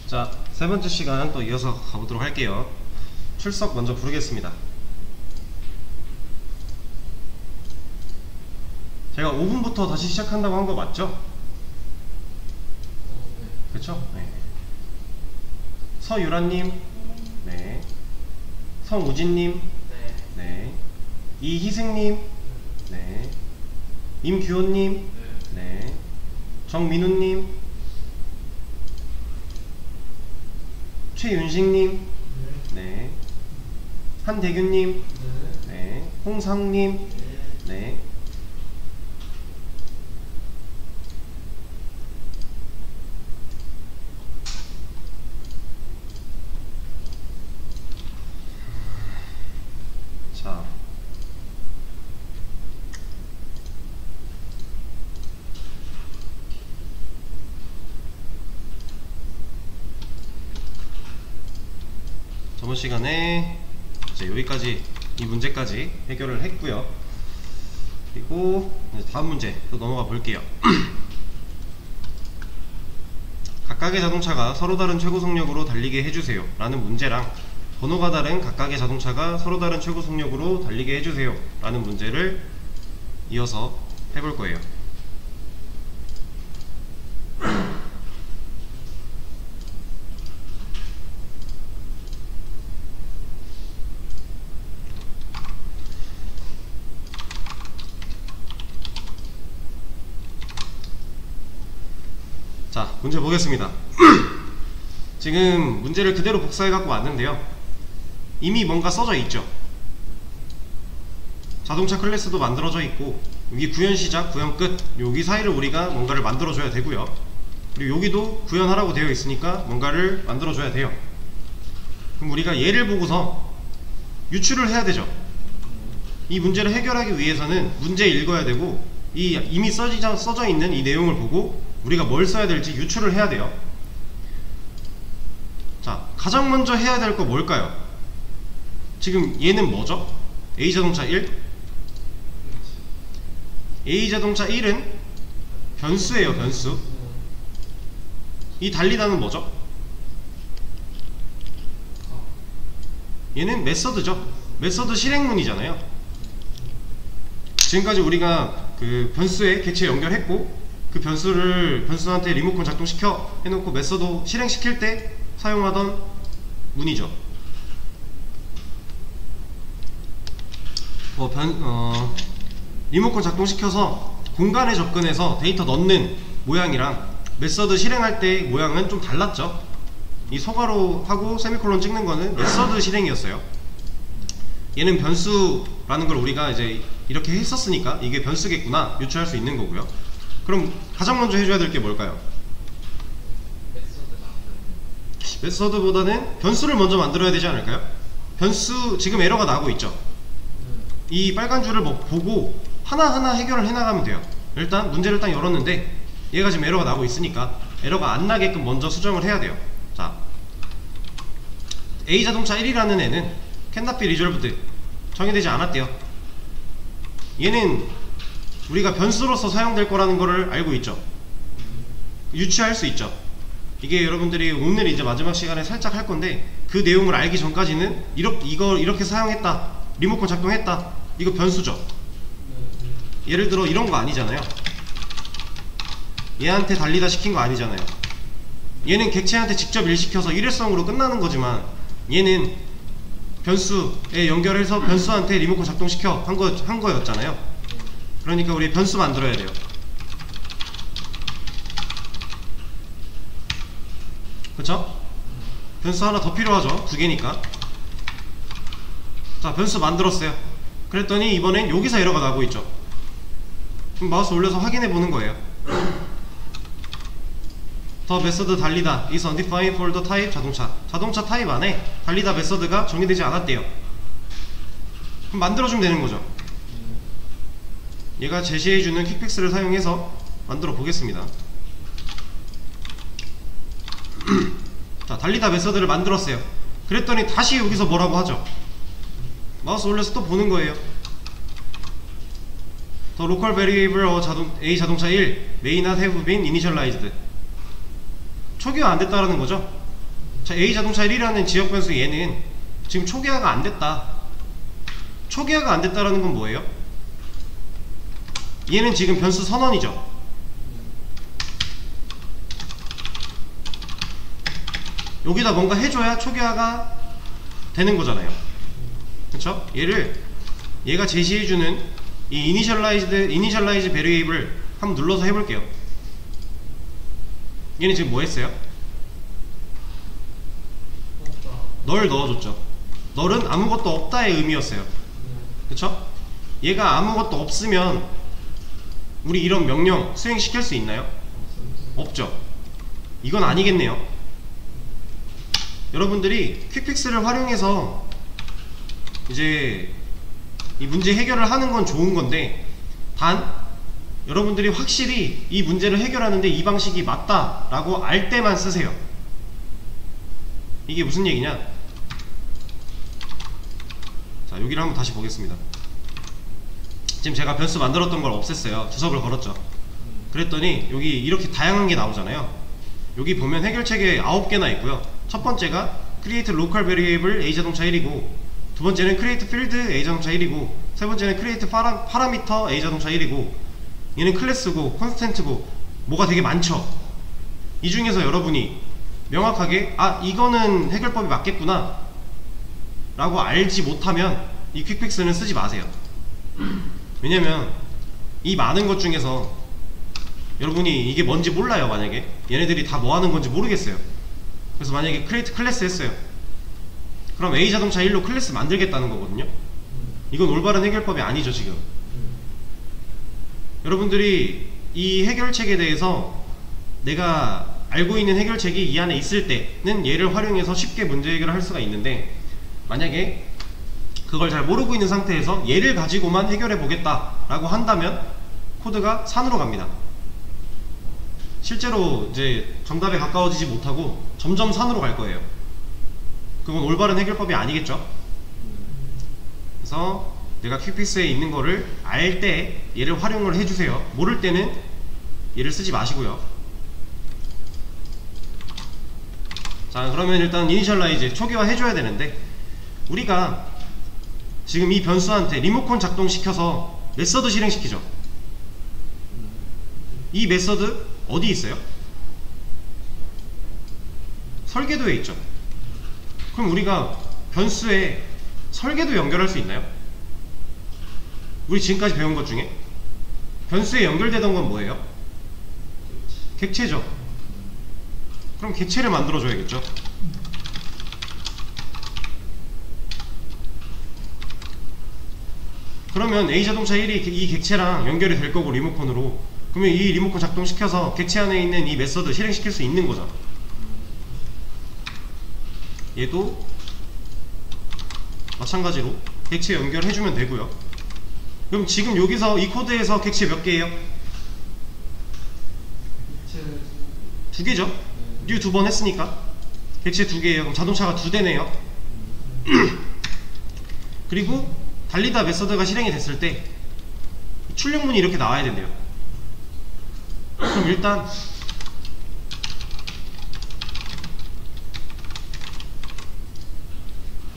자, 세 번째 시간 또 이어서 가보도록 할게요. 출석 먼저 부르겠습니다. 제가 5분부터 다시 시작한다고 한 거 맞죠? 그쵸? 네. 서유라님, 네. 성우진님, 네. 이희승님, 네. 임규호님, 네. 정민우님, 최윤식님, 네. 한대균님, 네. 홍상욱님, 네. 자, 저번 시간에 이제 여기까지 이 문제까지 해결을 했고요. 그리고 이제 다음 문제 또 넘어가 볼게요. 각각의 자동차가 서로 다른 최고 속력으로 달리게 해주세요 라는 문제랑 번호가 다른 각각의 자동차가 서로 다른 최고 속력으로 달리게 해주세요 라는 문제를 이어서 해볼 거예요. 자, 문제 보겠습니다. 지금 문제를 그대로 복사해 갖고 왔는데요, 이미 뭔가 써져 있죠. 자동차 클래스도 만들어져 있고, 여기 구현 시작, 구현 끝, 여기 사이를 우리가 뭔가를 만들어 줘야 되고요. 그리고 여기도 구현하라고 되어 있으니까 뭔가를 만들어 줘야 돼요. 그럼 우리가 얘를 보고서 유추를 해야 되죠. 이 문제를 해결하기 위해서는 문제 읽어야 되고, 이 이미 써져 있는 이 내용을 보고 우리가 뭘 써야 될지 유추를 해야 돼요. 자, 가장 먼저 해야 될 거 뭘까요? 지금 얘는 뭐죠? A자동차 1? A자동차 1은 변수예요, 변수. 이 달리다는 뭐죠? 얘는 메서드죠. 메서드 실행문이잖아요. 지금까지 우리가 그 변수에 객체 연결했고, 그 변수한테 리모컨 작동시켜 해놓고 메서드 실행시킬 때 사용하던 문이죠. 리모컨 작동시켜서 공간에 접근해서 데이터 넣는 모양이랑 메서드 실행할 때 모양은 좀 달랐죠. 이 소괄호 하고 세미콜론 찍는 거는 메서드 실행이었어요. 얘는 변수라는 걸 우리가 이제 이렇게 했었으니까 이게 변수겠구나 유추할 수 있는 거고요. 그럼 가장 먼저 해줘야 될 게 뭘까요? 메서드보다는 변수를 먼저 만들어야 되지 않을까요? 변수, 지금 에러가 나고 있죠. 이 빨간 줄을 보고 하나하나 해결을 해나가면 돼요. 일단 문제를 딱 열었는데 얘가 지금 에러가 나고 있으니까 에러가 안 나게끔 먼저 수정을 해야 돼요. 자, A자동차 1이라는 애는 cannot be resolved, 정의되지 않았대요. 얘는 우리가 변수로서 사용될 거라는 거를 알고 있죠. 유추할 수 있죠. 이게 여러분들이 오늘 이제 마지막 시간에 살짝 할 건데, 그 내용을 알기 전까지는 이렇게 사용했다, 리모컨 작동했다, 이거 변수죠. 예를 들어 이런 거 아니잖아요. 얘한테 달리다 시킨 거 아니잖아요. 얘는 객체한테 직접 일시켜서 일회성으로 끝나는 거지만, 얘는 변수에 연결해서 변수한테 리모컨 작동시켜 한 거였잖아요. 그러니까 우리 변수 만들어야 돼요. 그쵸? 변수 하나 더 필요하죠. 두 개니까. 자, 변수 만들었어요. 그랬더니 이번엔 여기서 에러가 나고 있죠. 그럼 마우스 올려서 확인해 보는 거예요. 더 메서드 달리다 is undefined for the type 자동차 타입 안에 달리다 메서드가 정의되지 않았대요. 그럼 만들어주면 되는 거죠. 얘가 제시해주는 퀵픽스를 사용해서 만들어 보겠습니다. 자, 달리다 메서드를 만들었어요. 그랬더니 다시 여기서 뭐라고 하죠. 마우스 올려서 또 보는 거예요. The local variable A 자동차 1 may not have been initialized. 초기화 안 됐다라는 거죠. 자, A자동차 1이라는 지역 변수 얘는 지금 초기화가 안 됐다. 초기화가 안 됐다라는 건 뭐예요? 얘는 지금 변수 선언이죠. 여기다 뭔가 해줘야 초기화가 되는 거잖아요. 그쵸? 얘가 제시해주는 이 이니셜라이즈 베리에이블 한번 눌러서 해볼게요. 얘는 지금 뭐 했어요? 널 넣어줬죠. 널은 아무것도 없다의 의미였어요. 그쵸? 얘가 아무것도 없으면 우리 이런 명령 수행시킬 수 있나요? 없죠. 이건 아니겠네요. 여러분들이 퀵픽스를 활용해서 이제 이 문제 해결을 하는 건 좋은 건데, 단 여러분들이 확실히 이 문제를 해결하는데 이 방식이 맞다라고 알 때만 쓰세요. 이게 무슨 얘기냐? 자, 여기를 한번 다시 보겠습니다. 지금 제가 변수 만들었던 걸 없앴어요. 주석을 걸었죠. 그랬더니 여기 이렇게 다양한 게 나오잖아요. 여기 보면 해결책에 9개나 있고요. 첫 번째가 create local variable A자동차 1이고, 두 번째는 create field A자동차 1이고, 세 번째는 create parameter A자동차 1이고, 얘는 클래스고 constant고 뭐가 되게 많죠. 이 중에서 여러분이 명확하게 이거는 해결법이 맞겠구나 라고 알지 못하면 이 퀵픽스는 쓰지 마세요. 왜냐면 이 많은 것 중에서 여러분이 이게 뭔지 몰라요. 만약에 얘네들이 다 뭐 하는 건지 모르겠어요. 그래서 만약에 create 클래스 했어요. 그럼 A자동차 1로 클래스 만들겠다는 거거든요. 이건 올바른 해결법이 아니죠. 지금 여러분들이 이 해결책에 대해서 내가 알고 있는 해결책이 이 안에 있을 때는 얘를 활용해서 쉽게 문제 해결을 할 수가 있는데, 만약에 그걸 잘 모르고 있는 상태에서 얘를 가지고만 해결해 보겠다 라고 한다면 코드가 산으로 갑니다. 실제로 이제 정답에 가까워지지 못하고 점점 산으로 갈 거예요. 그건 올바른 해결법이 아니겠죠. 그래서 내가 퀵픽스에 있는 거를 알 때 얘를 활용을 해주세요. 모를 때는 얘를 쓰지 마시고요. 자, 그러면 일단 이니셜라이즈 초기화 해줘야 되는데, 우리가 지금 이 변수한테 리모컨 작동시켜서 메서드 실행시키죠. 이 메서드 어디 있어요? 설계도에 있죠. 그럼 우리가 변수에 설계도 연결할 수 있나요? 우리 지금까지 배운 것 중에 변수에 연결되던 건 뭐예요? 객체죠. 그럼 객체를 만들어 줘야겠죠. 그러면 A자동차 1이 이 객체랑 연결이 될 거고, 리모컨으로. 그러면 이 리모컨 작동시켜서 객체 안에 있는 이 메서드 실행시킬 수 있는 거죠. 얘도 마찬가지로 객체 연결해주면 되고요. 그럼 지금 여기서 이 코드에서 객체 몇 개예요? 두 개죠? 뉴 2번 했으니까 객체 2개예요. 그럼 자동차가 2대네요. 그리고 달리다 메서드가 실행이 됐을 때 출력문이 이렇게 나와야 된대요. 그럼 일단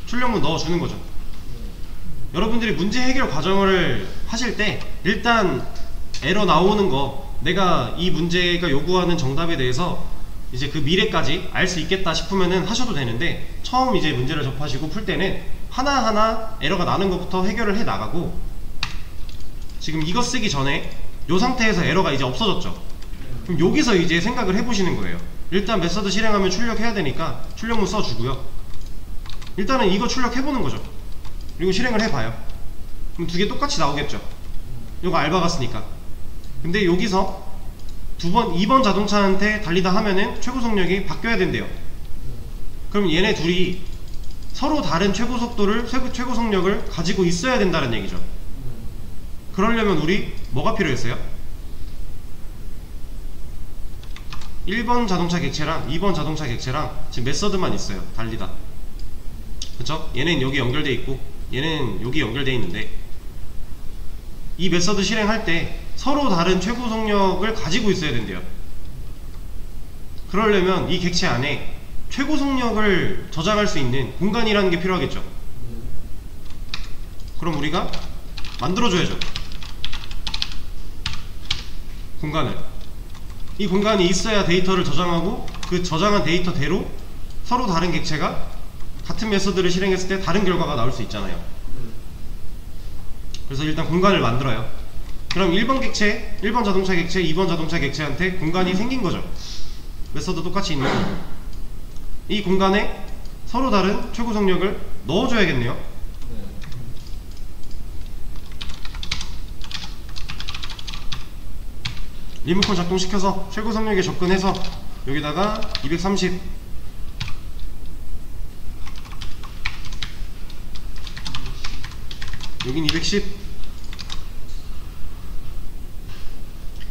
출력문 넣어주는 거죠. 여러분들이 문제 해결 과정을 하실 때 일단 에러 나오는 거, 내가 이 문제가 요구하는 정답에 대해서 이제 그 미래까지 알 수 있겠다 싶으면은 하셔도 되는데, 처음 이제 문제를 접하시고 풀 때는 하나하나 에러가 나는 것부터 해결을 해 나가고, 지금 이거 쓰기 전에 요 상태에서 에러가 이제 없어졌죠. 그럼 여기서 이제 생각을 해보시는 거예요. 일단 메서드 실행하면 출력해야 되니까 출력문 써주고요. 일단은 이거 출력해보는 거죠. 그리고 실행을 해봐요. 그럼 두 개 똑같이 나오겠죠. 이거 알바갔으니까. 근데 여기서 2번 자동차한테 달리다 하면은 최고 속력이 바뀌어야 된대요. 그럼 얘네 둘이 서로 다른 최고 속도를, 최고 속력을 가지고 있어야 된다는 얘기죠. 그러려면 우리 뭐가 필요했어요? 1번 자동차 객체랑 2번 자동차 객체랑 지금 메서드만 있어요. 달리다. 그쵸? 얘는 여기 연결돼 있고 얘는 여기 연결돼 있는데, 이 메서드 실행할 때 서로 다른 최고 속력을 가지고 있어야 된대요. 그러려면 이 객체 안에 최고 속력을 저장할 수 있는 공간이라는 게 필요하겠죠. 그럼 우리가 만들어줘야죠. 공간을. 이 공간이 있어야 데이터를 저장하고 그 저장한 데이터대로 서로 다른 객체가 같은 메소드를 실행했을 때 다른 결과가 나올 수 있잖아요. 그래서 일단 공간을 만들어요. 그럼 1번 객체, 1번 자동차 객체, 2번 자동차 객체한테 공간이 생긴 거죠. 메소드 똑같이 있는 거고. 이 공간에 서로 다른 최고 속력을 넣어줘야겠네요. 리모컨 작동시켜서 최고 속력에 접근해서 여기다가 230 여긴 210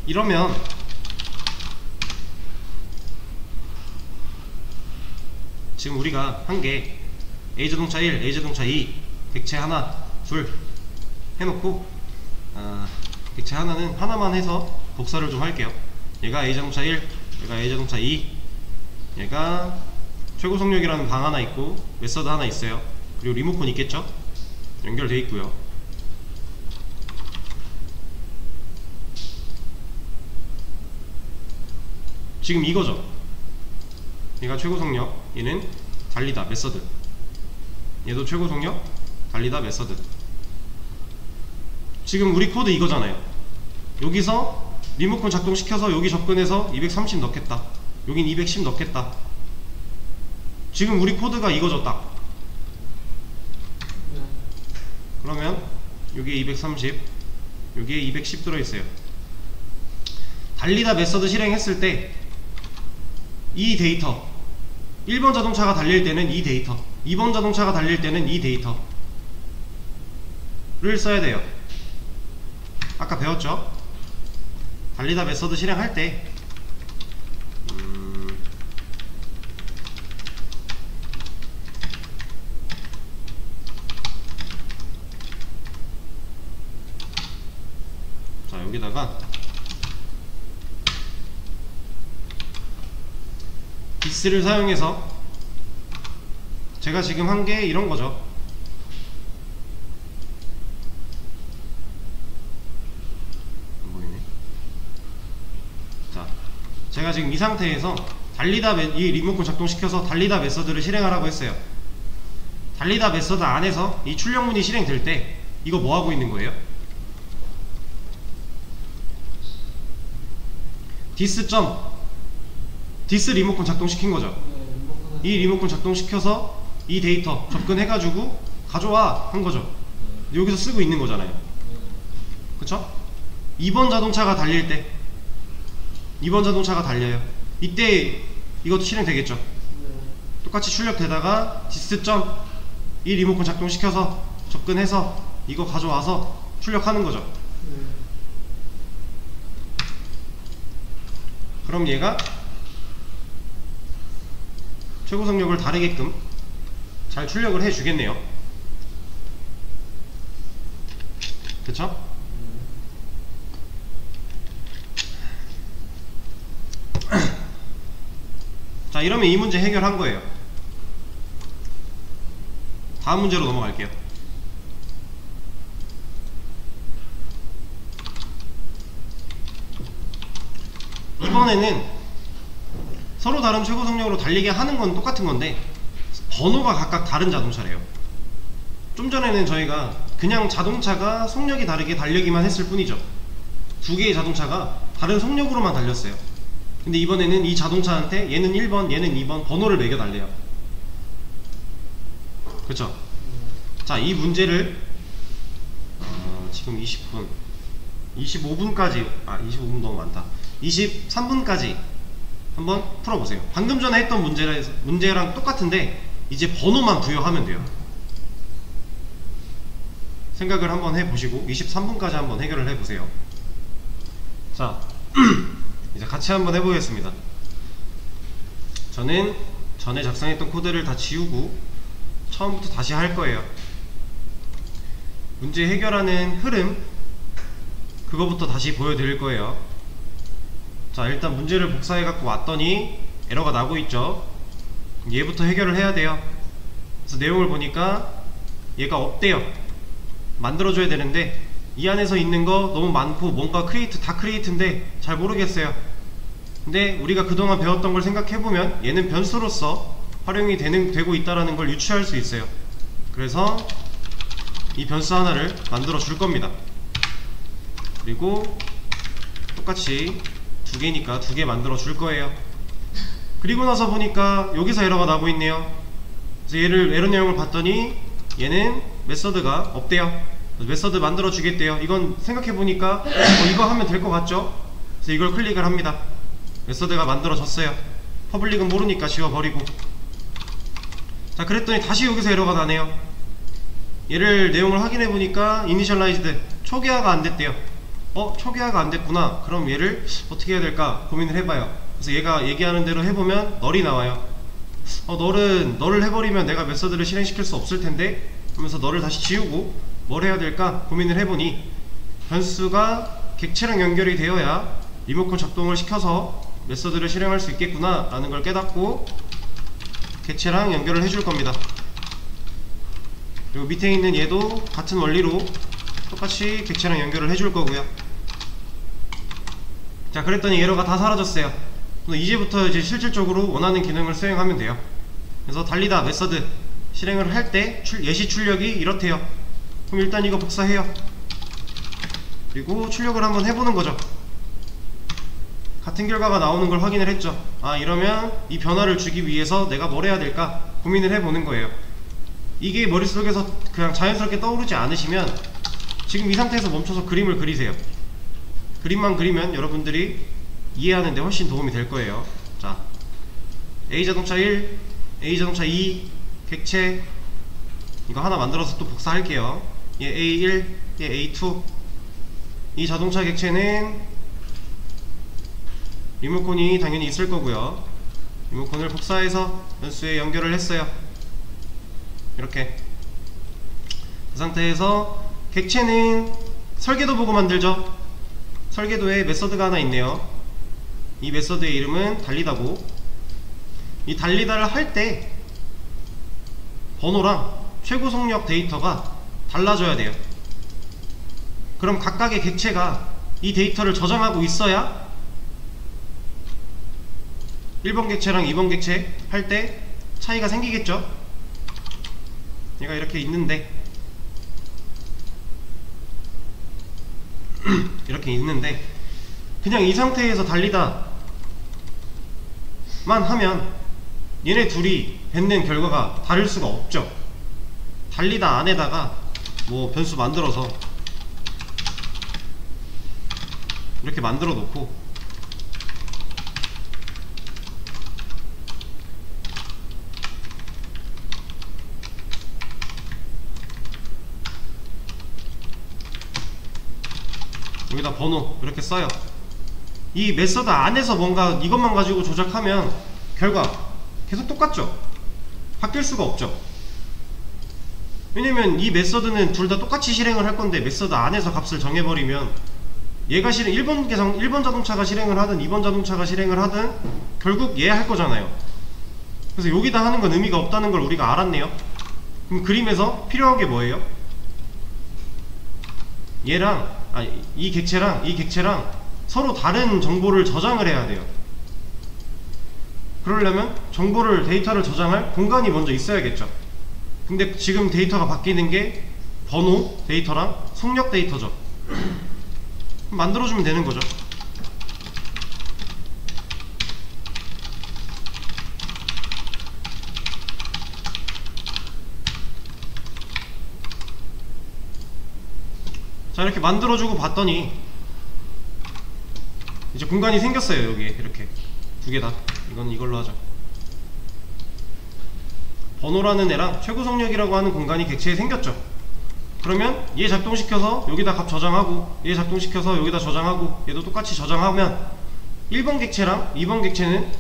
이러면 지금 우리가 한 개 A자동차 1, A자동차 2 객체 하나, 둘 해놓고 객체 하나는 하나만 해서 복사를 좀 할게요. 얘가 A자동차 1, 얘가 A자동차 2 얘가 최고 속력이라는 방 하나 있고 메서드 하나 있어요. 그리고 리모컨 있겠죠? 연결되어 있고요. 지금 이거죠. 얘가 최고 속력, 얘는 달리다 메서드, 얘도 최고 속력 달리다 메서드. 지금 우리 코드 이거잖아요. 여기서 리모컨 작동시켜서 여기 접근해서 230 넣겠다, 여긴 210 넣겠다. 지금 우리 코드가 이거죠. 딱. 그러면 여기에 230 여기에 210 들어있어요. 달리다 메서드 실행했을 때 이 데이터 1번 자동차가 달릴 때는 이 데이터, 2번 자동차가 달릴 때는 이 데이터를 써야 돼요. 아까 배웠죠? 달리다 메서드 실행할 때 자, 여기다가 디스를 사용해서 제가 지금 한 게 이런 거죠. 안 보이네. 자, 제가 지금 이 상태에서 이 리모컨 작동시켜서 달리다 메서드를 실행하라고 했어요. 달리다 메서드 안에서 이 출력문이 실행될 때 이거 뭐 하고 있는 거예요? 디스 리모컨 작동시킨 거죠. 이 리모컨 작동시켜서 이 데이터 접근해가지고 가져와 한 거죠. 여기서 쓰고 있는 거잖아요. 그쵸? 2번 자동차가 달릴 때 2번 자동차가 달려요. 이때 이것도 실행되겠죠. 똑같이 출력되다가 디스.이 리모컨 작동시켜서 접근해서 이거 가져와서 출력하는 거죠. 그럼 얘가 최고 속력을 다르게끔 잘 출력을 해주겠네요. 그쵸? 자, 이러면 이 문제 해결한 거예요. 다음 문제로 넘어갈게요. 이번에는 서로 다른 최고 속력으로 달리게 하는 건 똑같은 건데 번호가 각각 다른 자동차래요. 좀 전에는 저희가 그냥 자동차가 속력이 다르게 달리기만 했을 뿐이죠. 두 개의 자동차가 다른 속력으로만 달렸어요. 근데 이번에는 이 자동차한테 얘는 1번 얘는 2번 번호를 매겨 달래요. 그쵸? 자, 이 문제를 지금 20분 25분까지 25분 너무 많다. 23분까지 한번 풀어보세요. 방금 전에 했던 문제랑 똑같은데 이제 번호만 부여하면 돼요. 생각을 한번 해보시고 23분까지 한번 해결을 해보세요. 자, 이제 같이 한번 해보겠습니다. 저는 전에 작성했던 코드를 다 지우고 처음부터 다시 할 거예요. 문제 해결하는 흐름 그거부터 다시 보여드릴 거예요. 자, 일단 문제를 복사해 갖고 왔더니 에러가 나고 있죠. 얘부터 해결을 해야 돼요. 그래서 내용을 보니까 얘가 없대요. 만들어줘야 되는데 이 안에서 있는 거 너무 많고 뭔가 다 크리에이트인데 잘 모르겠어요. 근데 우리가 그동안 배웠던 걸 생각해보면 얘는 변수로서 활용이 되고 있다는 걸 유추할 수 있어요. 그래서 이 변수 하나를 만들어 줄 겁니다. 그리고 똑같이 두 개니까 두 개 만들어 줄 거예요. 그리고 나서 보니까 여기서 에러가 나고 있네요. 그래서 얘를 에러 내용을 봤더니 얘는 메서드가 없대요. 메서드 만들어 주겠대요. 이건 생각해보니까 이거 하면 될 것 같죠? 그래서 이걸 클릭을 합니다. 메서드가 만들어졌어요. 퍼블릭은 모르니까 지워버리고. 자, 그랬더니 다시 여기서 에러가 나네요. 얘를 내용을 확인해보니까 이니셜라이즈드 초기화가 안 됐대요. 초기화가 안 됐구나. 그럼 얘를 어떻게 해야 될까 고민을 해봐요. 그래서 얘가 얘기하는 대로 해보면 널이 나와요. 널을 해버리면 내가 메서드를 실행시킬 수 없을 텐데 하면서 널을 다시 지우고 뭘 해야 될까 고민을 해보니 변수가 객체랑 연결이 되어야 리모컨 작동을 시켜서 메서드를 실행할 수 있겠구나 라는 걸 깨닫고 객체랑 연결을 해줄 겁니다. 그리고 밑에 있는 얘도 같은 원리로 똑같이 객체랑 연결을 해줄 거고요. 자, 그랬더니 에러가 다 사라졌어요. 이제부터 이제 실질적으로 원하는 기능을 수행하면 돼요. 그래서 달리다 메서드 실행을 할 때 예시 출력이 이렇대요. 그럼 일단 이거 복사해요. 그리고 출력을 한번 해보는 거죠. 같은 결과가 나오는 걸 확인을 했죠. 이러면 이 변화를 주기 위해서 내가 뭘 해야 될까 고민을 해보는 거예요. 이게 머릿속에서 그냥 자연스럽게 떠오르지 않으시면 지금 이 상태에서 멈춰서 그림을 그리세요. 그림만 그리면 여러분들이 이해하는 데 훨씬 도움이 될 거예요. 자, A자동차 1, A자동차 2, 객체 이거 하나 만들어서 또 복사할게요. 얘 A1, 얘 A2. 이 자동차 객체는 리모컨이 당연히 있을 거고요. 리모컨을 복사해서 변수에 연결을 했어요. 이렇게 그 상태에서 객체는 설계도 보고 만들죠. 설계도에 메서드가 하나 있네요. 이 메서드의 이름은 달리다고. 이 달리다를 할 때 번호랑 최고 속력 데이터가 달라져야 돼요. 그럼 각각의 객체가 이 데이터를 저장하고 있어야 1번 객체랑 2번 객체 할 때 차이가 생기겠죠. 얘가 이렇게 있는데 이렇게 있는데 그냥 이 상태에서 달리다만 하면 얘네 둘이 뱉는 결과가 다를 수가 없죠. 달리다 안에다가 뭐 변수 만들어서 이렇게 만들어 놓고 여기다 번호 이렇게 써요. 이 메서드 안에서 뭔가 이것만 가지고 조작하면 결과 계속 똑같죠. 바뀔 수가 없죠. 왜냐면 이 메서드는 둘 다 똑같이 실행을 할 건데 메서드 안에서 값을 정해버리면 얘가 1번 자동차가 실행을 하든 2번 자동차가 실행을 하든 결국 얘 할 거잖아요. 그래서 여기다 하는 건 의미가 없다는 걸 우리가 알았네요. 그럼 그림에서 필요한 게 뭐예요? 얘랑 이 객체랑 서로 다른 정보를 저장을 해야 돼요. 그러려면 데이터를 저장할 공간이 먼저 있어야겠죠. 근데 지금 데이터가 바뀌는 게 번호 데이터랑 속력 데이터죠. 만들어주면 되는 거죠. 자, 이렇게 만들어주고 봤더니 이제 공간이 생겼어요. 여기에 이렇게 두 개 다. 이건 이걸로 하죠. 번호라는 애랑 최고 속력이라고 하는 공간이 객체에 생겼죠. 그러면 얘 작동시켜서 여기다 값 저장하고 얘 작동시켜서 여기다 저장하고 얘도 똑같이 저장하면 1번 객체랑 2번 객체는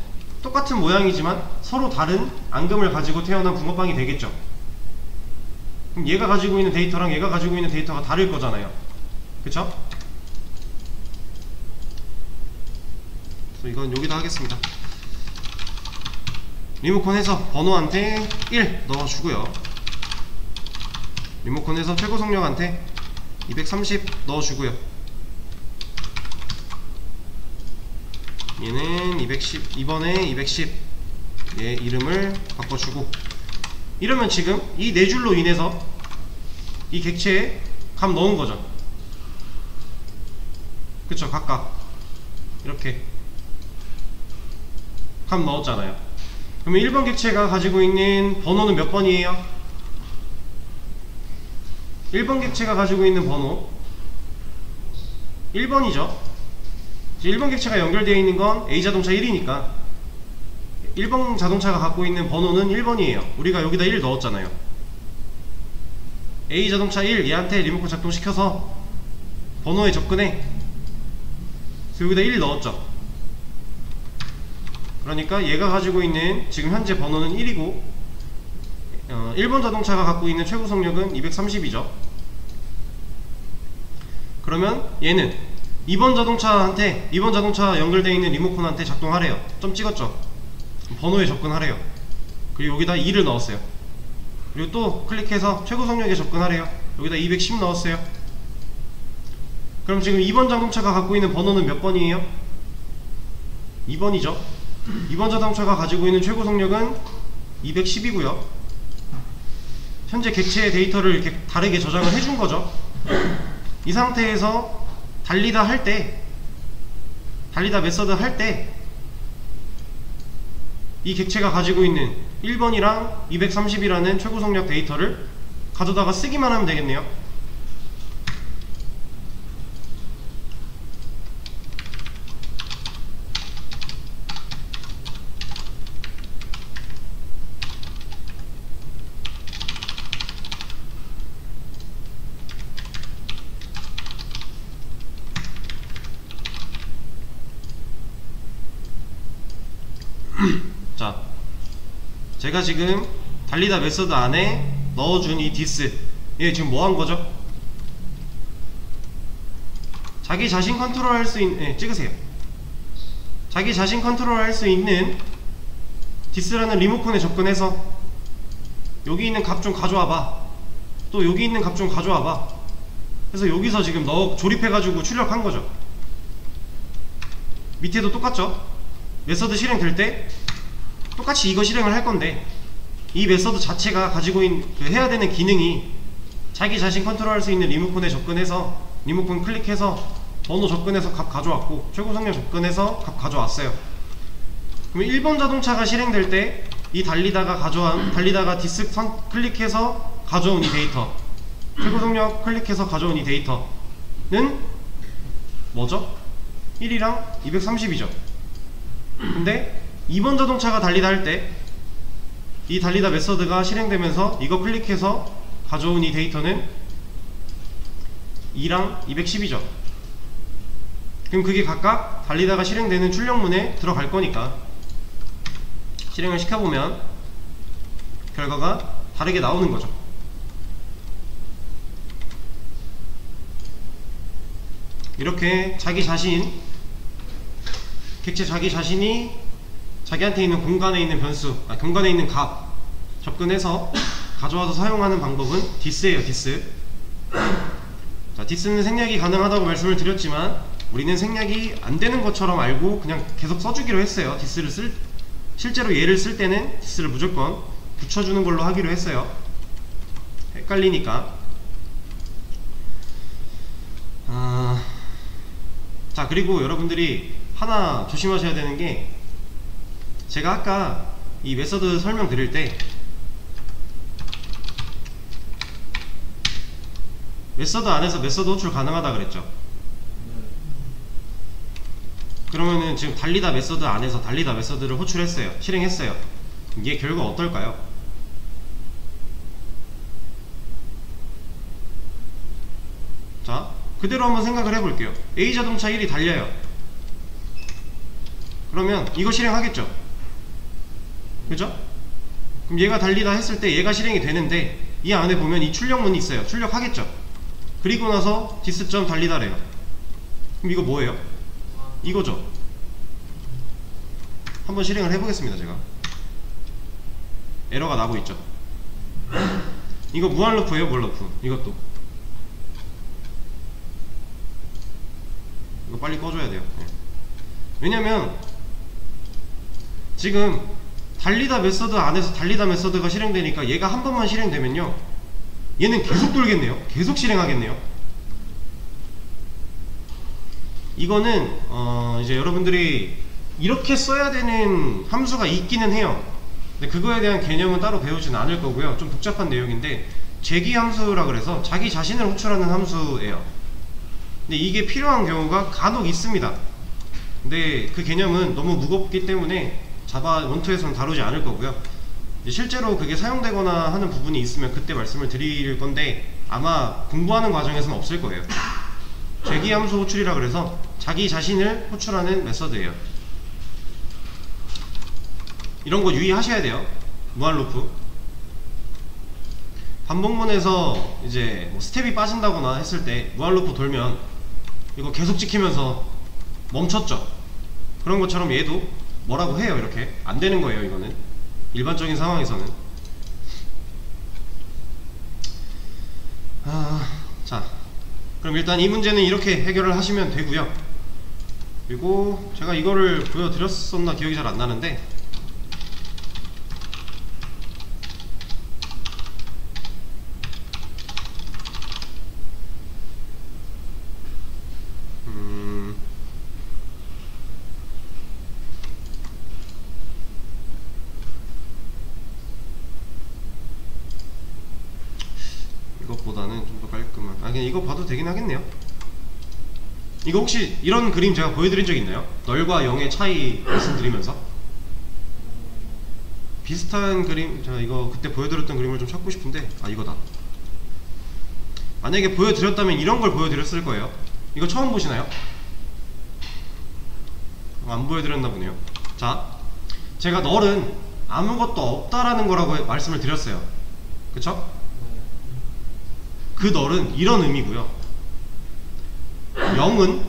똑같은 모양이지만 서로 다른 앙금을 가지고 태어난 붕어빵이 되겠죠. 그럼 얘가 가지고 있는 데이터랑 얘가 가지고 있는 데이터가 다를 거잖아요. 그쵸? 그래서 이건 여기다 하겠습니다. 리모컨에서 번호한테 1 넣어주고요. 리모컨에서 최고 속력한테 230 넣어주고요. 얘는 210, 이번에 210 얘 이름을 바꿔주고, 이러면 지금 이 네 줄로 인해서 이 객체에 값 넣은 거죠. 그쵸? 각각 이렇게 값 넣었잖아요. 그러면 1번 객체가 가지고 있는 번호는 몇 번이에요? 1번 객체가 가지고 있는 번호 1번이죠. 1번 객체가 연결되어 있는 건 A자동차 1이니까 1번 자동차가 갖고 있는 번호는 1번이에요. 우리가 여기다 1 넣었잖아요. A자동차 1 얘한테 리모컨 작동시켜서 번호에 접근해. 그래서 여기다 1 넣었죠. 그러니까 얘가 가지고 있는 지금 현재 번호는 1이고 1번 자동차가 갖고 있는 최고 속력은 230이죠. 그러면 얘는 2번 자동차 연결되어 있는 리모컨한테 작동하래요. 점 찍었죠. 번호에 접근하래요. 그리고 여기다 2를 넣었어요. 그리고 또 클릭해서 최고 속력에 접근하래요. 여기다 210 넣었어요. 그럼 지금 2번 자동차가 갖고 있는 번호는 몇 번이에요? 2번이죠. 2번 자동차가 가지고 있는 최고 속력은 210이고요 현재 객체의 데이터를 이렇게 다르게 저장을 해준 거죠. 이 상태에서 달리다 메서드 할 때 이 객체가 가지고 있는 1번이랑 230이라는 최고 속력 데이터를 가져다가 쓰기만 하면 되겠네요. 자, 제가 지금 달리다 메서드 안에 넣어준 이 디스, 얘 지금 뭐 한 거죠? 자기 자신 컨트롤 할 수 있는, 찍으세요. 자기 자신 컨트롤 할 수 있는 디스라는 리모컨에 접근해서 여기 있는 값 좀 가져와봐, 또 여기 있는 값 좀 가져와봐. 그래서 여기서 지금 조립해가지고 출력한 거죠. 밑에도 똑같죠? 메서드 실행될 때 똑같이 이거 실행을 할 건데, 이 메서드 자체가 가지고 있는 해야 되는 기능이 자기 자신 컨트롤 할 수 있는 리모컨에 접근해서 리모컨 클릭해서 번호 접근해서 값 가져왔고, 최고 속력 접근해서 값 가져왔어요. 그럼 1번 자동차가 실행될 때 이 달리다가 디스 클릭해서 가져온 이 데이터, 최고 속력 클릭해서 가져온 이 데이터는 뭐죠? 1이랑 230이죠. 근데 2번 자동차가 달리다 할 때 이 달리다 메서드가 실행되면서 이거 클릭해서 가져온 이 데이터는 2랑 210이죠. 그럼 그게 각각 달리다가 실행되는 출력문에 들어갈 거니까 실행을 시켜보면 결과가 다르게 나오는 거죠. 이렇게 객체 자기 자신이 자기한테 있는 공간에 있는 공간에 있는 값 접근해서 가져와서 사용하는 방법은 디스예요. 디스. 자, 디스는 생략이 가능하다고 말씀을 드렸지만 우리는 생략이 안 되는 것처럼 알고 그냥 계속 써주기로 했어요. 실제로 얘를 쓸 때는 디스를 무조건 붙여주는 걸로 하기로 했어요. 헷갈리니까. 자, 그리고 여러분들이 하나 조심하셔야 되는 게, 제가 아까 이 메서드 설명 드릴 때 메서드 안에서 메서드 호출 가능하다 그랬죠. 그러면은 지금 달리다 메서드 안에서 달리다 메서드를 호출했어요. 실행했어요. 이게 결과 어떨까요? 자, 그대로 한번 생각을 해볼게요. A자동차 1이 달려요. 그러면 이거 실행하겠죠? 그죠? 그럼 얘가 달리다 했을 때 얘가 실행이 되는데 이 안에 보면 이 출력문이 있어요. 출력하겠죠? 그리고 나서 디스.달리다래요. 그럼 이거 뭐예요? 이거죠? 한번 실행을 해보겠습니다. 제가 에러가 나고 있죠. 이거 무한 루프예요, 무한 루프. 이것도 이거 빨리 꺼줘야 돼요. 네. 왜냐면 지금 달리다 메서드 안에서 달리다 메서드가 실행되니까 얘가 한 번만 실행되면요 얘는 계속 돌겠네요. 계속 실행하겠네요. 이거는 이제 여러분들이 이렇게 써야 되는 함수가 있기는 해요. 근데 그거에 대한 개념은 따로 배우지는 않을 거고요. 좀 복잡한 내용인데 제기 함수라 그래서 자기 자신을 호출하는 함수예요. 근데 이게 필요한 경우가 간혹 있습니다. 근데 그 개념은 너무 무겁기 때문에 자바 1.2에서는 다루지 않을 거고요. 실제로 그게 사용되거나 하는 부분이 있으면 그때 말씀을 드릴 건데 아마 공부하는 과정에서는 없을 거예요. 제기 함수 호출이라 그래서 자기 자신을 호출하는 메서드예요. 이런 거 유의하셔야 돼요. 무한 루프. 반복문에서 이제 뭐 스텝이 빠진다거나 했을 때 무한 루프 돌면 이거 계속 찍히면서 멈췄죠. 그런 것처럼 얘도 뭐라고 해요. 이렇게 안 되는 거예요. 이거는 일반적인 상황에서는. 자, 그럼 일단 이 문제는 이렇게 해결을 하시면 되고요. 그리고 제가 이거를 보여드렸었나 기억이 잘 안 나는데 이것보다는 좀 더 깔끔한 그냥 이거 봐도 되긴 하겠네요. 이거 혹시 이런 그림 제가 보여드린 적 있나요? 널과 영의 차이 말씀드리면서 비슷한 그림 제가 이거 그때 보여드렸던 그림을 좀 찾고 싶은데 이거다. 만약에 보여드렸다면 이런 걸 보여드렸을 거예요. 이거 처음 보시나요? 안 보여드렸나 보네요. 자, 제가 널은 아무것도 없다라는 거라고 말씀을 드렸어요. 그쵸? 그 널은 이런 의미고요. 영은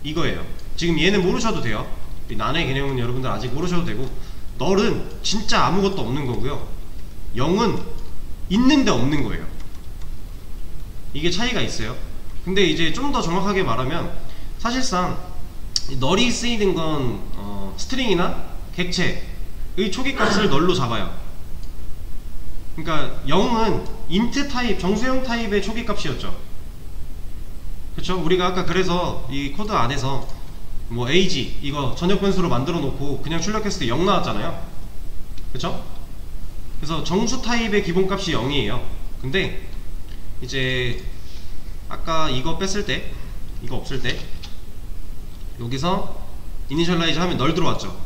이거예요. 지금 얘는 모르셔도 돼요. 난의 개념은 여러분들 아직 모르셔도 되고 널은 진짜 아무것도 없는 거고요. 영은 있는데 없는 거예요. 이게 차이가 있어요. 근데 이제 좀 더 정확하게 말하면 사실상 널이 쓰이는 건 스트링이나 객체의 초기 값을 널로 잡아요. 그러니까 0은 인트 타입, 정수형 타입의 초기 값이었죠. 그쵸? 우리가 아까 그래서 이 코드 안에서 뭐 age 이거 전역 변수로 만들어 놓고 그냥 출력했을 때 0 나왔잖아요. 그쵸? 그래서 정수 타입의 기본값이 0이에요 근데 이제 아까 이거 뺐을 때 이거 없을 때 여기서 이니셜라이즈 하면 널 들어왔죠.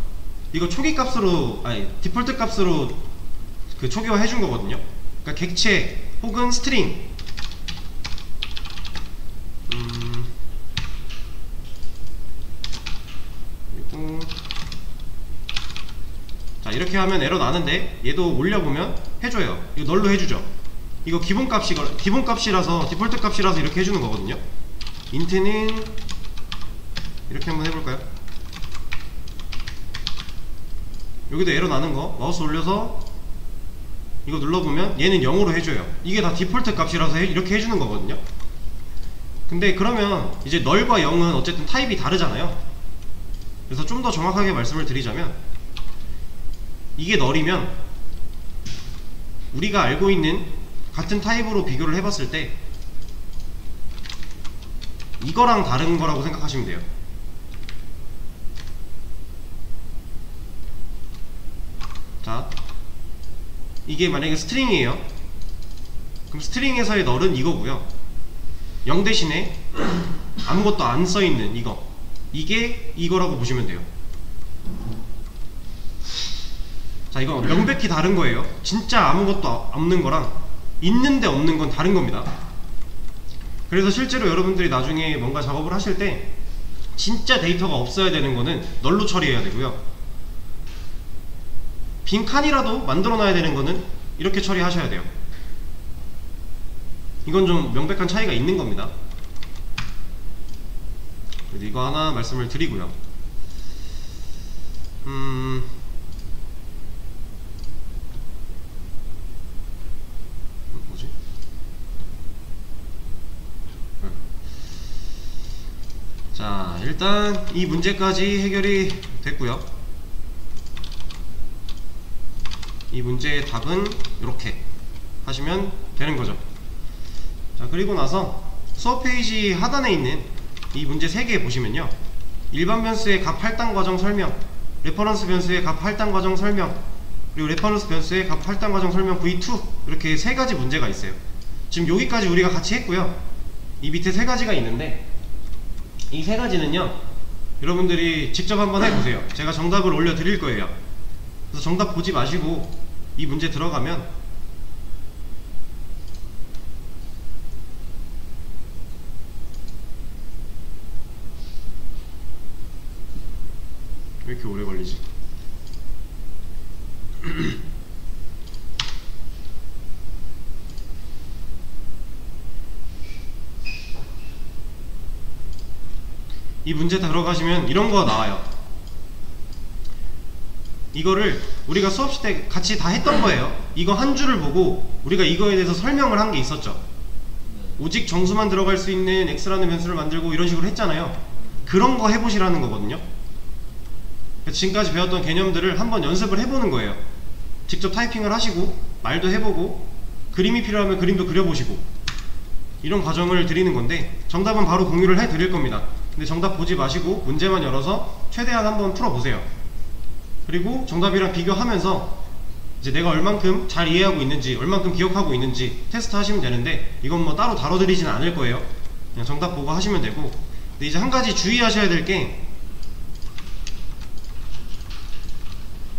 이거 초기 값으로 디폴트 값으로 그 초기화 해준 거거든요. 그러니까 객체 혹은 스트링 그리고 자 이렇게 하면 에러 나는데 얘도 올려보면 해줘요. 이거 널로 해주죠. 이거 기본값이라서 디폴트 값이라서 이렇게 해주는 거거든요. 인트는 이렇게 한번 해볼까요? 여기도 에러 나는 거 마우스 올려서 이거 눌러보면 얘는 0으로 해줘요. 이게 다 디폴트 값이라서 이렇게 해주는 거거든요. 근데 그러면 이제 널과 0은 어쨌든 타입이 다르잖아요. 그래서 좀 더 정확하게 말씀을 드리자면 이게 널이면 우리가 알고 있는 같은 타입으로 비교를 해봤을 때 이거랑 다른 거라고 생각하시면 돼요. 자, 이게 만약에 스트링이에요. 그럼 스트링에서의 널은 이거고요. 0 대신에 아무것도 안 써있는 이게 이거라고 보시면 돼요. 자, 이거 명백히 다른 거예요. 진짜 아무것도 없는 거랑 있는데 없는 건 다른 겁니다. 그래서 실제로 여러분들이 나중에 뭔가 작업을 하실 때 진짜 데이터가 없어야 되는 거는 널로 처리해야 되고요. 빈 칸이라도 만들어 놔야 되는 거는 이렇게 처리하셔야 돼요. 이건 좀 명백한 차이가 있는 겁니다. 이거 하나 말씀을 드리고요. 자, 일단 이 문제까지 해결이 됐고요. 이 문제의 답은 이렇게 하시면 되는 거죠. 자, 그리고 나서 수업 페이지 하단에 있는 이 문제 3개 보시면요, 일반 변수의 값 할당 과정 설명, 레퍼런스 변수의 값 할당 과정 설명, 그리고 레퍼런스 변수의 값 할당 과정 설명 V2, 이렇게 3가지 문제가 있어요. 지금 여기까지 우리가 같이 했고요. 이 밑에 3가지가 있는데, 이 3가지는요 여러분들이 직접 한번 해보세요. 제가 정답을 올려 드릴 거예요. 그래서 정답 보지 마시고 이 문제 들어가면 왜 이렇게 오래 걸리지? 이 문제 들어가시면 이런 거 나와요. 이거를 우리가 수업시 때 같이 다 했던 거예요. 이거 한 줄을 보고 우리가 이거에 대해서 설명을 한 게 있었죠. 오직 정수만 들어갈 수 있는 x라는 변수를 만들고 이런 식으로 했잖아요. 그런 거 해보시라는 거거든요. 지금까지 배웠던 개념들을 한번 연습을 해보는 거예요. 직접 타이핑을 하시고 말도 해보고 그림이 필요하면 그림도 그려보시고 이런 과정을 드리는 건데, 정답은 바로 공유를 해 드릴 겁니다. 근데 정답 보지 마시고 문제만 열어서 최대한 한번 풀어보세요. 그리고 정답이랑 비교하면서 이제 내가 얼만큼 잘 이해하고 있는지, 얼만큼 기억하고 있는지 테스트 하시면 되는데, 이건 뭐 따로 다뤄드리지는 않을 거예요. 그냥 정답 보고 하시면 되고. 근데 이제 한 가지 주의하셔야 될 게,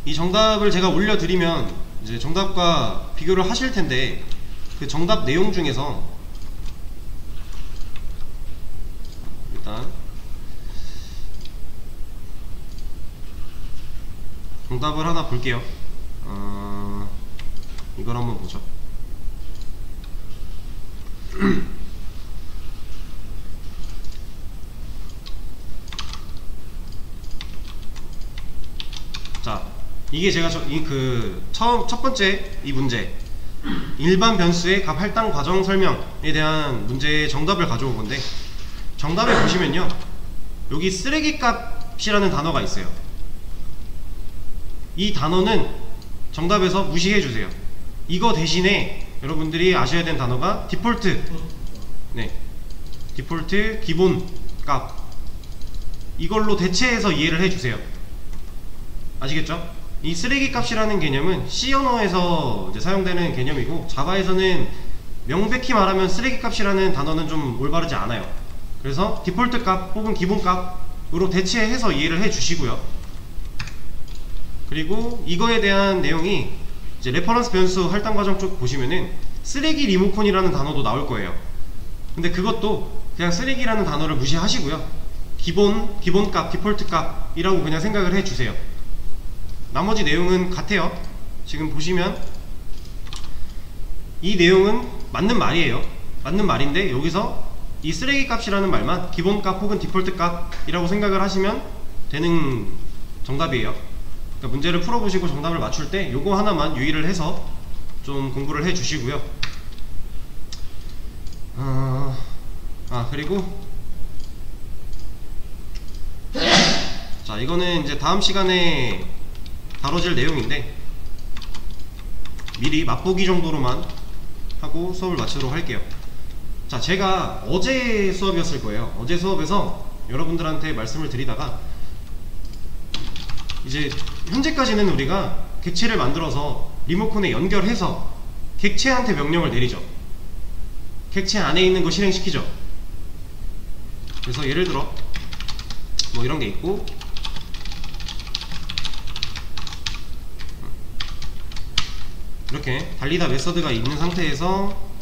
이 정답을 제가 올려드리면 이제 정답과 비교를 하실 텐데, 그 정답 내용 중에서 일단 정답을 하나 볼게요. 이걸 한번 보죠. 자, 이게 제가 첫 번째 이 문제, 일반 변수의 값 할당 과정 설명에 대한 문제의 정답을 가져온 건데, 정답에 보시면요, 여기 쓰레기 값이라는 단어가 있어요. 이 단어는 정답에서 무시해 주세요. 이거 대신에 여러분들이 아셔야 되는 단어가 디폴트, 디폴트 기본 값, 이걸로 대체해서 이해를 해 주세요. 아시겠죠? 이 쓰레기 값이라는 개념은 C 언어에서 이제 사용되는 개념이고, 자바에서는 명백히 말하면 쓰레기 값이라는 단어는 좀 올바르지 않아요. 그래서 디폴트 값 혹은 기본 값으로 대체해서 이해를 해 주시고요. 그리고 이거에 대한 내용이 이제 레퍼런스 변수 할당 과정 쪽 보시면은 쓰레기 리모컨이라는 단어도 나올 거예요. 근데 그것도 그냥 쓰레기라는 단어를 무시하시고요. 기본 값, 디폴트 값이라고 그냥 생각을 해 주세요. 나머지 내용은 같아요. 지금 보시면 이 내용은 맞는 말이에요. 맞는 말인데, 여기서 이 쓰레기 값이라는 말만 기본 값 혹은 디폴트 값이라고 생각을 하시면 되는 정답이에요. 그러니까 문제를 풀어보시고 정답을 맞출 때 요거 하나만 유의를 해서 좀 공부를 해 주시고요. 그리고 자, 이거는 이제 다음 시간에 다뤄질 내용인데 미리 맛보기 정도로만 하고 수업을 마치도록 할게요. 자, 제가 어제 수업이었을 거예요. 어제 수업에서 여러분들한테 말씀을 드리다가, 이제 현재까지는 우리가 객체를 만들어서 리모컨에 연결해서 객체한테 명령을 내리죠. 객체 안에 있는 거 실행시키죠. 그래서 예를 들어 뭐 이런 게 있고, 이렇게 달리다 메서드가 있는 상태에서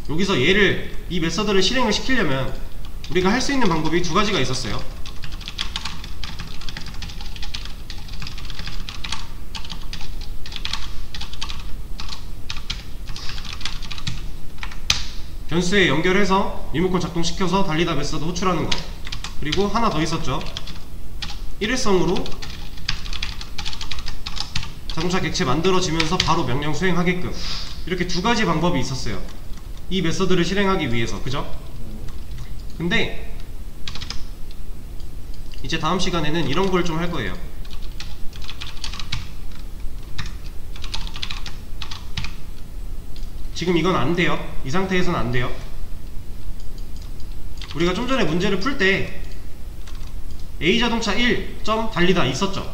여기서 이 메서드를 실행을 시키려면 우리가 할 수 있는 방법이 2가지가 있었어요. 변수에 연결해서 리모컨 작동시켜서 달리다 메서드 호출하는 거, 그리고 하나 더 있었죠. 일회성으로 자동차 객체 만들어지면서 바로 명령 수행하게끔, 이렇게 2가지 방법이 있었어요. 이 메서드를 실행하기 위해서, 그죠? 근데 이제 다음 시간에는 이런 걸 좀 할 거예요. 지금 이건 안 돼요. 이 상태에서는 안 돼요. 우리가 좀 전에 문제를 풀 때 A자동차 1점 달리다 있었죠.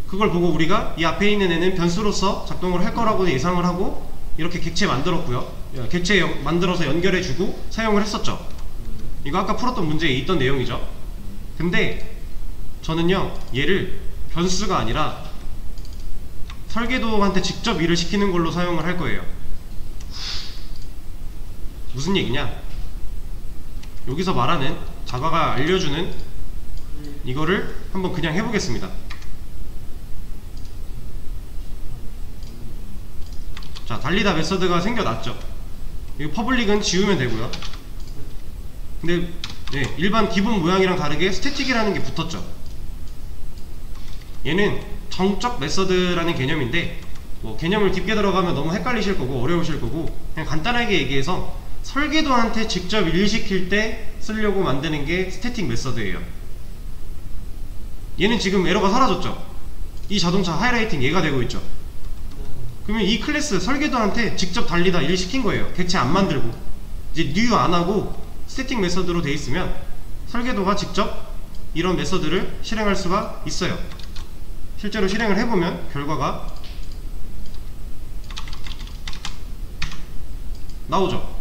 그걸 보고 우리가 이 앞에 있는 애는 변수로서 작동을 할 거라고 예상을 하고 이렇게 객체 만들었고요. 객체 만들어서 연결해주고 사용을 했었죠. 이거 아까 풀었던 문제에 있던 내용이죠. 근데 저는요, 얘를 변수가 아니라 설계도한테 직접 일을 시키는 걸로 사용을 할 거예요. 무슨 얘기냐? 여기서 말하는 자바가 알려주는 이거를 한번 그냥 해보겠습니다. 자, 달리다 메서드가 생겨났죠. 이거 퍼블릭은 지우면 되고요. 근데 네, 일반 기본 모양이랑 다르게 스태틱이라는 게 붙었죠. 얘는 정적 메서드라는 개념인데 뭐 개념을 깊게 들어가면 너무 헷갈리실 거고 어려우실 거고 그냥 간단하게 얘기해서 설계도한테 직접 일시킬 때 쓰려고 만드는 게 스태틱 메서드예요. 얘는 지금 에러가 사라졌죠. 이 자동차 하이라이팅 얘가 되고 있죠. 그러면 이 클래스 설계도한테 직접 달리다 일 시킨 거예요. 객체 안 만들고 이제 new 안 하고 스태틱 메서드로 돼 있으면 설계도가 직접 이런 메서드를 실행할 수가 있어요. 실제로 실행을 해보면 결과가 나오죠.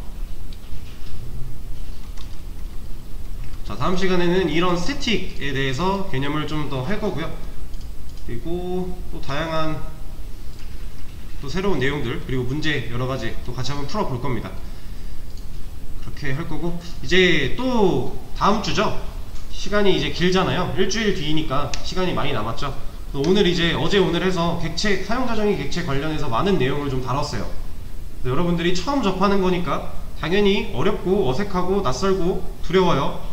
자, 다음 시간에는 이런 스태틱에 대해서 개념을 좀 더 할 거고요. 그리고 또 다양한 또 새로운 내용들 그리고 문제 여러가지 또 같이 한번 풀어볼 겁니다. 그렇게 할 거고 이제 또 다음 주죠. 시간이 이제 길잖아요. 일주일 뒤니까 시간이 많이 남았죠. 오늘 이제 어제 오늘 해서 객체 사용자정의 객체 관련해서 많은 내용을 좀 다뤘어요. 여러분들이 처음 접하는 거니까 당연히 어렵고 어색하고 낯설고 두려워요.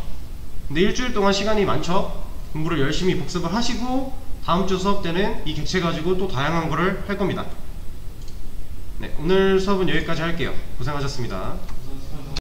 근데 일주일 동안 시간이 많죠. 공부를 열심히 복습을 하시고 다음 주 수업 때는 이 객체 가지고 또 다양한 거를 할 겁니다. 네, 오늘 수업은 여기까지 할게요. 고생하셨습니다.